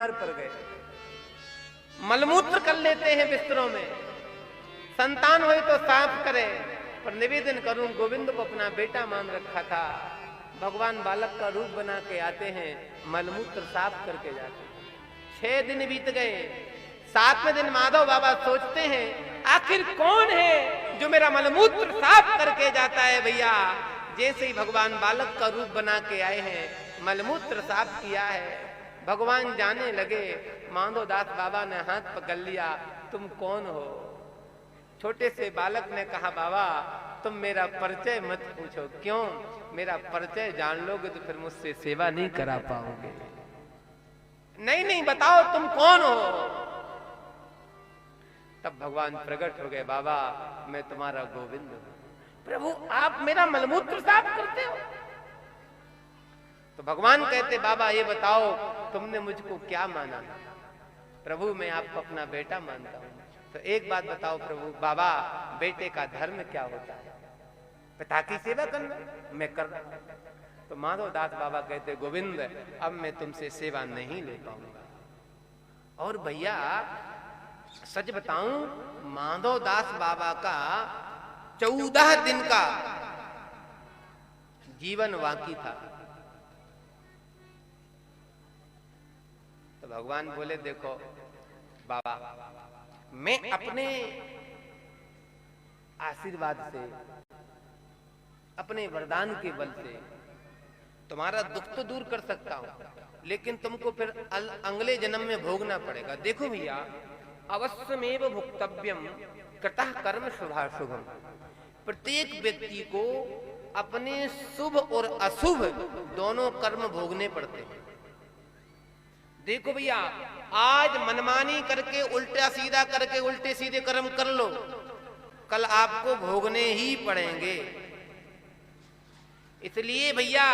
पर गए, मलमूत्र कर लेते हैं बिस्तरों में, संतान हुई तो साफ करे, पर निवेदन करूं गोविंद को अपना बेटा मान रखा था। भगवान बालक का रूप बना के आते हैं, मलमूत्र साफ करके जाते हैं। 6 दिन बीत गए, 7वें दिन माधव बाबा सोचते हैं आखिर कौन है जो मेरा मलमूत्र साफ करके जाता है। भैया जैसे ही भगवान बालक का रूप बना के आए हैं, मलमूत्र साफ किया है, भगवान जाने लगे। माधव दास बाबा ने हाथ पकड़ लिया, तुम कौन हो? छोटे से बालक ने कहा बाबा तुम मेरा परिचय मत पूछो। क्यों? मेरा परिचय जान लोगे तो फिर मुझसे सेवा नहीं करा पाओगे। नहीं नहीं बताओ तुम कौन हो। तब भगवान प्रकट हो गए, बाबा मैं तुम्हारा गोविंद हूं। प्रभु आप मेरा मलमूत्र साफ करते हो? तो भगवान कहते बाबा ये बताओ तुमने मुझको क्या माना? प्रभु मैं आपको अपना बेटा मानता हूं। तो एक बात बताओ प्रभु, बाबा बेटे का धर्म क्या होता है? पिता की सेवा करना, मैं कर रहा हूं। तो माधव दास बाबा कहते गोविंद अब मैं तुमसे सेवा नहीं ले पाऊंगा। और भैया सच बताऊं, माधव दास बाबा का 14 दिन का जीवन बाकी था। तो भगवान बोले देखो बाबा मैं अपने आशीर्वाद से, अपने वरदान के बल से तुम्हारा दुख तो दूर कर सकता हूं, लेकिन तुमको फिर अगले जन्म में भोगना पड़ेगा। देखो भैया अवश्यमेव भुक्तव्यम कृतः कर्म शुभाशुभम। प्रत्येक व्यक्ति को अपने शुभ और अशुभ दोनों कर्म भोगने पड़ते हैं। देखो भैया आज मनमानी करके उल्टा सीधा करके उल्टे सीधे कर्म कर लो, कल आपको भोगने ही पड़ेंगे। इसलिए भैया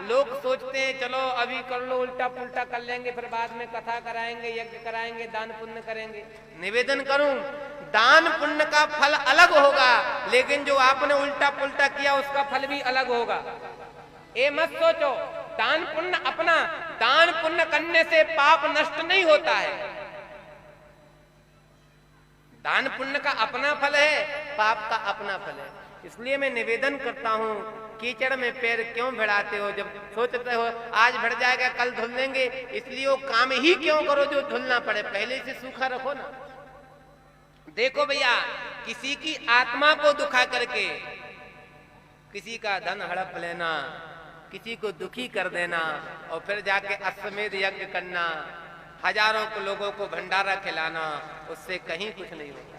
लोग सोचते हैं चलो अभी कर लो, उल्टा पुल्टा कर लेंगे, फिर बाद में कथा कराएंगे, यज्ञ कराएंगे, दान पुण्य करेंगे। निवेदन करूं दान पुण्य का फल अलग होगा, लेकिन जो आपने उल्टा पुल्टा किया उसका फल भी अलग होगा। ये मत सोचो दान पुण्य अपना, दान पुण्य करने से पाप नष्ट नहीं होता है। दान पुण्य का अपना फल है, पाप का अपना फल है। इसलिए मैं निवेदन करता हूं कीचड़ में पैर क्यों भिड़ाते हो? जब सोचते हो आज भिड़ जाएगा कल धुल लेंगे, इसलिए वो काम ही क्यों करो जो धुलना पड़े, पहले से सूखा रखो ना। देखो भैया किसी की आत्मा को दुखा करके किसी का धन हड़प लेना, किसी को दुखी कर देना और फिर जाके अश्वमेध यज्ञ करना, हजारों को लोगों को भंडारा खिलाना, उससे कहीं कुछ नहीं होता।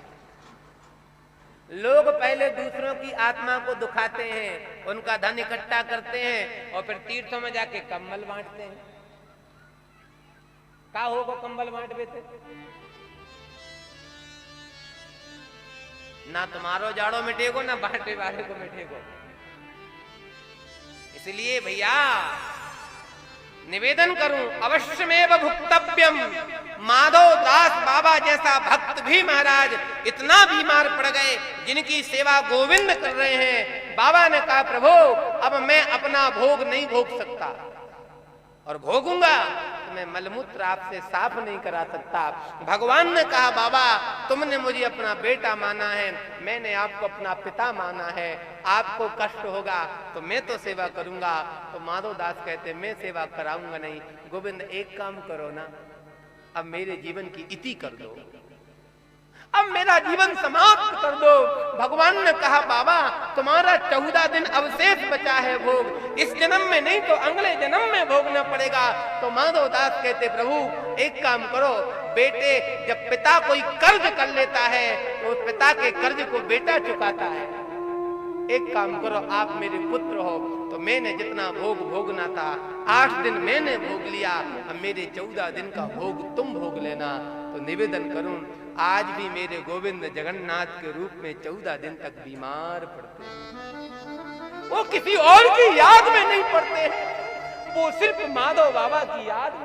लोग पहले दूसरों की आत्मा को दुखाते हैं, उनका धन इकट्ठा करते हैं और फिर तीर्थों में जाके कंबल बांटते हैं। का होगा कंबल बांट देते? ना तुम्हारो जाड़ो मिटेगो ना बांटे वाले को मिटेगो। इसलिए भैया निवेदन करूं अवश्यमेव भुक्तव्यम। माधव दास बाबा जैसा भक्त भी महाराज इतना बीमार पड़ गए, जिनकी सेवा गोविंद कर रहे हैं। बाबा ने कहा प्रभु अब मैं अपना भोग नहीं भोग सकता, और भोगूंगा तो मैं मलमूत्र आपसे साफ नहीं करा सकता। भगवान ने कहा बाबा तुमने मुझे अपना बेटा माना है, मैंने आपको अपना पिता माना है, आपको कष्ट होगा तो मैं तो सेवा करूंगा। तो माधव दास कहते मैं सेवा कराऊंगा नहीं। गोविंद एक काम करो ना, अब मेरे जीवन की इति कर दो, अब मेरा जीवन समाप्त कर दो। भगवान ने कहा बाबा तुम्हारा 14 दिन अवशेष बचा है भोग, इस जन्म में नहीं तो अगले जन्म में भोगना पड़ेगा। तो माधव दास कहते प्रभु एक काम करो, बेटे जब पिता कोई कर्ज कर लेता है तो उस पिता के कर्ज को बेटा चुकाता है। एक काम करो आप मेरे पुत्र हो, तो मैंने जितना भोग भोगना था 8 दिन मैंने भोग लिया, अब मेरे 14 दिन का भोग तुम भोग लेना। तो निवेदन करूं आज भी मेरे गोविंद जगन्नाथ के रूप में 14 दिन तक बीमार पड़ते हैं। वो किसी और की याद में नहीं पड़ते हैं, वो सिर्फ माधव बाबा की याद में